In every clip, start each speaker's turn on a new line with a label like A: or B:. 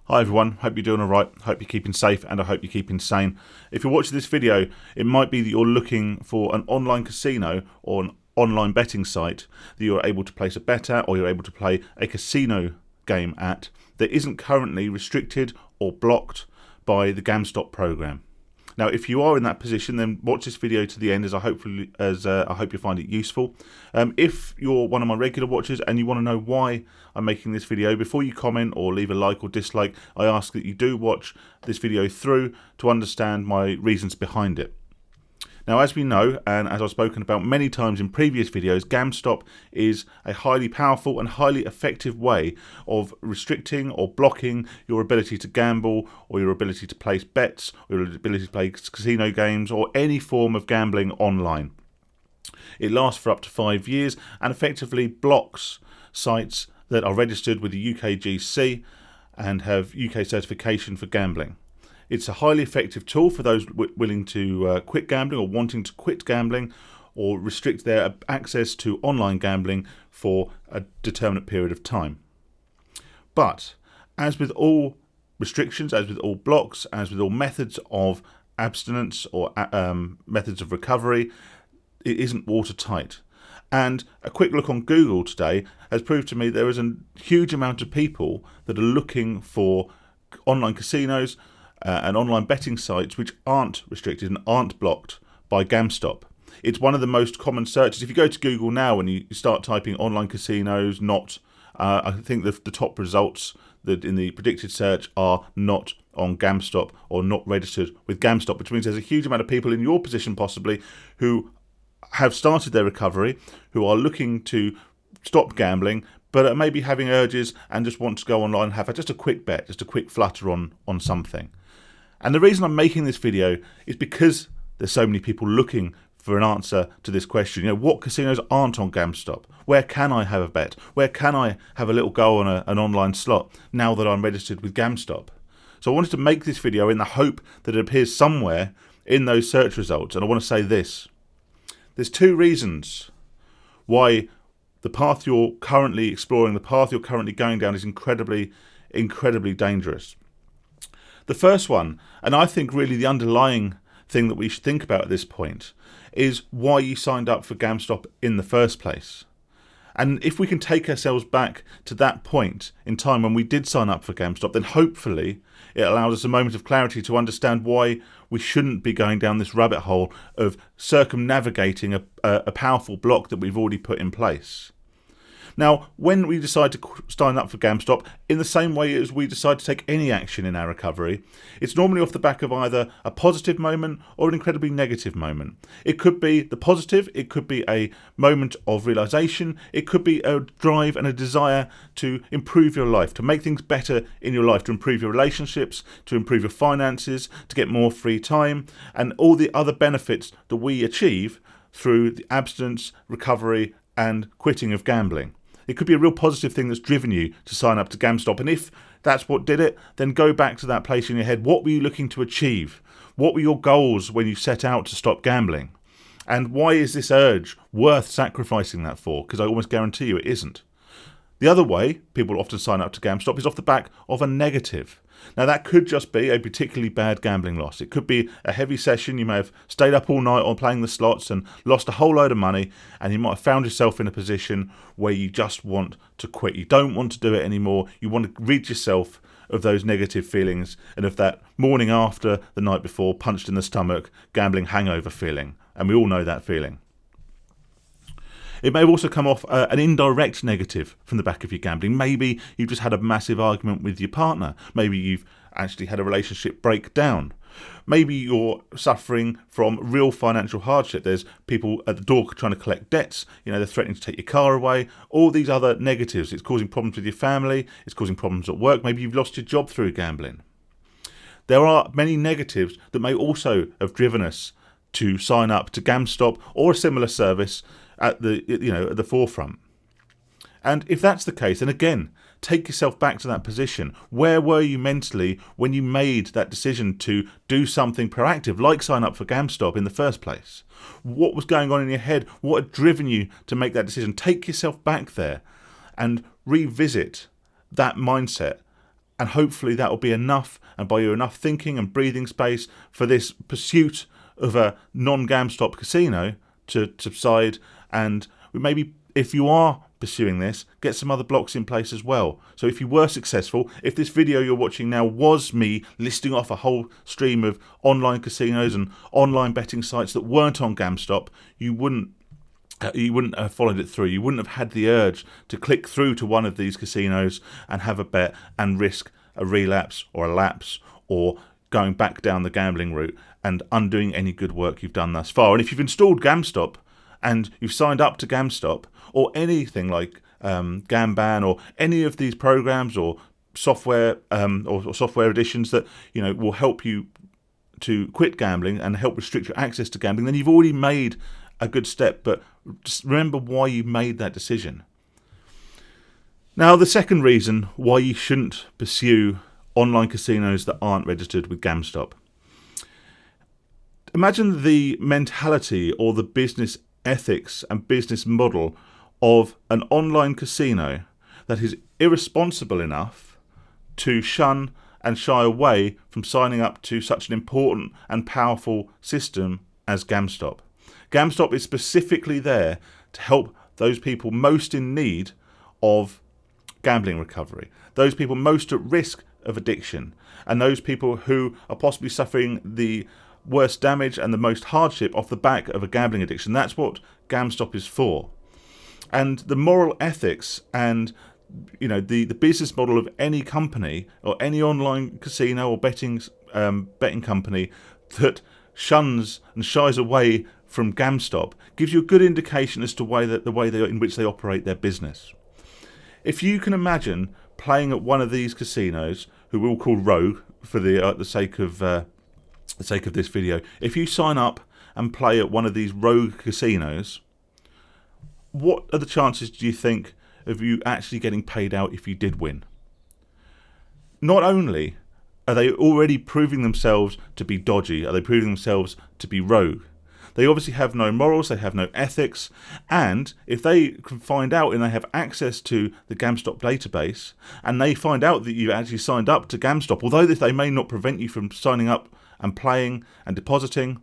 A: Hi everyone, hope you're doing alright, hope you're keeping safe and I hope you're keeping sane. If you're watching this video, it might be that you're looking for an online casino or an online betting site that you're able to place a bet at, or you're able to play a casino game at that isn't currently restricted or blocked by the GamStop program. Now, if you are in that position, then watch this video to the end, as I hope you find it useful. If you're one of my regular watchers and you want to know why I'm making this video, before you comment or leave a like or dislike, I ask that you do watch this video through to understand my reasons behind it. Now, as we know, and as I've spoken about many times in previous videos, GamStop is a highly powerful and highly effective way of restricting or blocking your ability to gamble, or your ability to place bets, or your ability to play casino games, or any form of gambling online. It lasts for up to 5 years and effectively blocks sites that are registered with the UKGC and have UK certification for gambling. It's a highly effective tool for those willing to quit gambling, or wanting to quit gambling, or restrict their access to online gambling for a determinate period of time. But as with all restrictions, as with all blocks, as with all methods of abstinence or methods of recovery, it isn't watertight. And a quick look on Google today has proved to me there is a huge amount of people that are looking for online casinos and online betting sites which aren't restricted and aren't blocked by GamStop. It's one of the most common searches. If you go to Google now and you start typing online casinos, I think the top results that in the predicted search are not on GamStop or not registered with GamStop, which means there's a huge amount of people in your position possibly who have started their recovery, who are looking to stop gambling, but are maybe having urges and just want to go online and have just a quick bet, just a quick flutter on something. And the reason I'm making this video is because there's so many people looking for an answer to this question. What casinos aren't on GamStop? Where can I have a bet? Where can I have a little go on an online slot now that I'm registered with GamStop? So I wanted to make this video in the hope that it appears somewhere in those search results. And I want to say this. There's two reasons why the path you're currently exploring, the path you're currently going down, is incredibly, incredibly dangerous. The first one, and I think really the underlying thing that we should think about at this point, is why you signed up for GamStop in the first place. And if we can take ourselves back to that point in time when we did sign up for GamStop, then hopefully it allows us a moment of clarity to understand why we shouldn't be going down this rabbit hole of circumnavigating a powerful block that we've already put in place. Now, when we decide to sign up for GamStop, in the same way as we decide to take any action in our recovery, it's normally off the back of either a positive moment or an incredibly negative moment. It could be the positive, it could be a moment of realization, it could be a drive and a desire to improve your life, to make things better in your life, to improve your relationships, to improve your finances, to get more free time, and all the other benefits that we achieve through the abstinence, recovery, and quitting of gambling. It could be a real positive thing that's driven you to sign up to GamStop. And if that's what did it, then go back to that place in your head. What were you looking to achieve? What were your goals when you set out to stop gambling? And why is this urge worth sacrificing that for? Because I almost guarantee you it isn't. The other way people often sign up to GamStop is off the back of a negative. Now, that could just be a particularly bad gambling loss. It could be a heavy session. You may have stayed up all night on playing the slots and lost a whole load of money, and you might have found yourself in a position where you just want to quit. You don't want to do it anymore. You want to rid yourself of those negative feelings and of that morning after the night before, punched in the stomach, gambling hangover feeling. And we all know that feeling. It may have also come off an indirect negative from the back of your gambling. Maybe you've just had a massive argument with your partner. Maybe you've actually had a relationship break down. Maybe you're suffering from real financial hardship. There's people at the door trying to collect debts. They're threatening to take your car away. All these other negatives. It's causing problems with your family. It's causing problems at work. Maybe you've lost your job through gambling. There are many negatives that may also have driven us to sign up to GamStop or a similar service at the forefront. And if that's the case, then again, take yourself back to that position. Where were you mentally when you made that decision to do something proactive, like sign up for GamStop in the first place? What was going on in your head? What had driven you to make that decision? Take yourself back there and revisit that mindset And hopefully that will be enough and buy you enough thinking and breathing space for this pursuit of a non-GamStop casino to subside. And maybe if you are pursuing this, get some other blocks in place as well. So if you were successful, if this video you're watching now was me listing off a whole stream of online casinos and online betting sites that weren't on GamStop, you wouldn't have followed it through. You wouldn't have had the urge to click through to one of these casinos and have a bet and risk a relapse or a lapse or going back down the gambling route and undoing any good work you've done thus far. And if you've installed GamStop and you've signed up to GamStop or anything like Gamban or any of these programs or software or software editions that will help you to quit gambling and help restrict your access to gambling, then you've already made a good step. But just remember why you made that decision. Now, the second reason why you shouldn't pursue online casinos that aren't registered with GamStop. Imagine the mentality or the business ethics and business model of an online casino that is irresponsible enough to shun and shy away from signing up to such an important and powerful system as GamStop. GamStop is specifically there to help those people most in need of gambling recovery, those people most at risk of addiction, and those people who are possibly suffering the worst damage and the most hardship off the back of a gambling addiction. That's what GamStop is for. And the moral ethics and the business model of any company or any online casino or betting company that shuns and shies away from GamStop gives you a good indication as to the way in which they operate their business. If you can imagine playing at one of these casinos, who we'll call Rogue for the sake of this video, if you sign up and play at one of these Rogue casinos, what are the chances, do you think, of you actually getting paid out if you did win? Not only are they already proving themselves to be dodgy, are they proving themselves to be rogue, they obviously have no morals, they have no ethics, and if they can find out and they have access to the GamStop database, and they find out that you actually signed up to GamStop, although they may not prevent you from signing up and playing and depositing,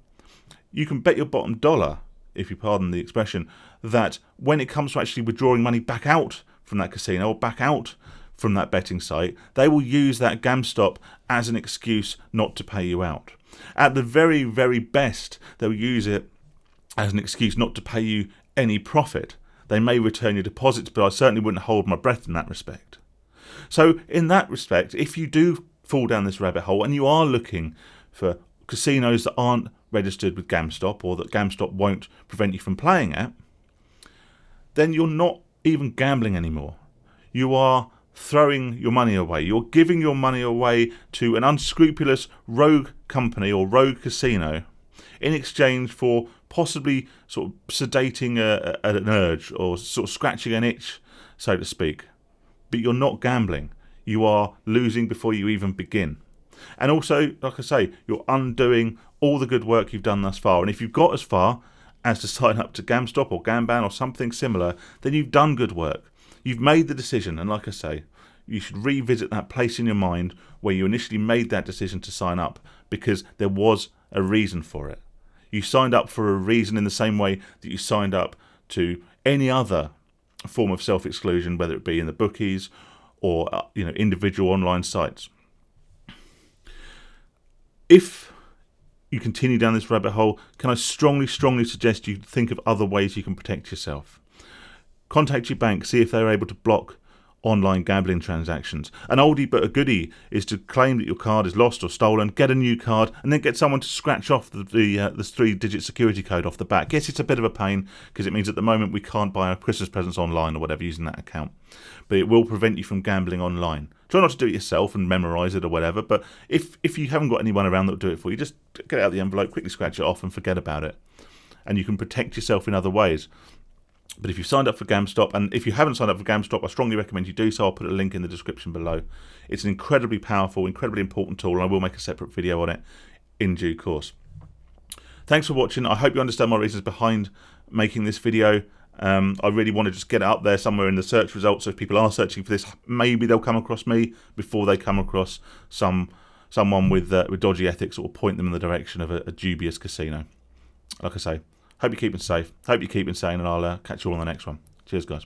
A: you can bet your bottom dollar, if you pardon the expression, that when it comes to actually withdrawing money back out from that casino or back out from that betting site, they will use that GamStop as an excuse not to pay you out. At the very, very best, they'll use it as an excuse not to pay you any profit. They may return your deposits, but I certainly wouldn't hold my breath in that respect. So in that respect, if you do fall down this rabbit hole and you are looking for casinos that aren't registered with GamStop or that GamStop won't prevent you from playing at, then you're not even gambling anymore. You are throwing your money away. You're giving your money away to an unscrupulous rogue company or rogue casino in exchange for possibly sort of sedating an urge or sort of scratching an itch, so to speak. But you're not gambling. You are losing before you even begin. And also, like I say, you're undoing all the good work you've done thus far. And if you've got as far as to sign up to GamStop or Gamban or something similar, then you've done good work. You've made the decision, and like I say, you should revisit that place in your mind where you initially made that decision to sign up, because there was a reason for it. You signed up for a reason in the same way that you signed up to any other form of self-exclusion, whether it be in the bookies or individual online sites. If you continue down this rabbit hole, can I strongly suggest you think of other ways you can protect yourself. Contact your bank, see if they're able to block online gambling transactions. An oldie but a goodie is to claim that your card is lost or stolen, get a new card, and then get someone to scratch off the 3-digit security code off the back. Yes, it's a bit of a pain because it means at the moment we can't buy our Christmas presents online or whatever using that account, but it will prevent you from gambling online. Try not to do it yourself and memorise it or whatever, but if you haven't got anyone around that will do it for you, just get it out of the envelope, quickly scratch it off and forget about it. And you can protect yourself in other ways. But if you've signed up for GamStop, and if you haven't signed up for GamStop, I strongly recommend you do so. I'll put a link in the description below. It's an incredibly powerful, incredibly important tool, and I will make a separate video on it in due course. Thanks for watching. I hope you understand my reasons behind making this video. I really want to just get it up there somewhere in the search results, so if people are searching for this, maybe they'll come across me before they come across someone with dodgy ethics, or point them in the direction of a dubious casino. Like I say, hope you're keeping safe, hope you're keeping sane, and I'll catch you all on the next one. Cheers, guys.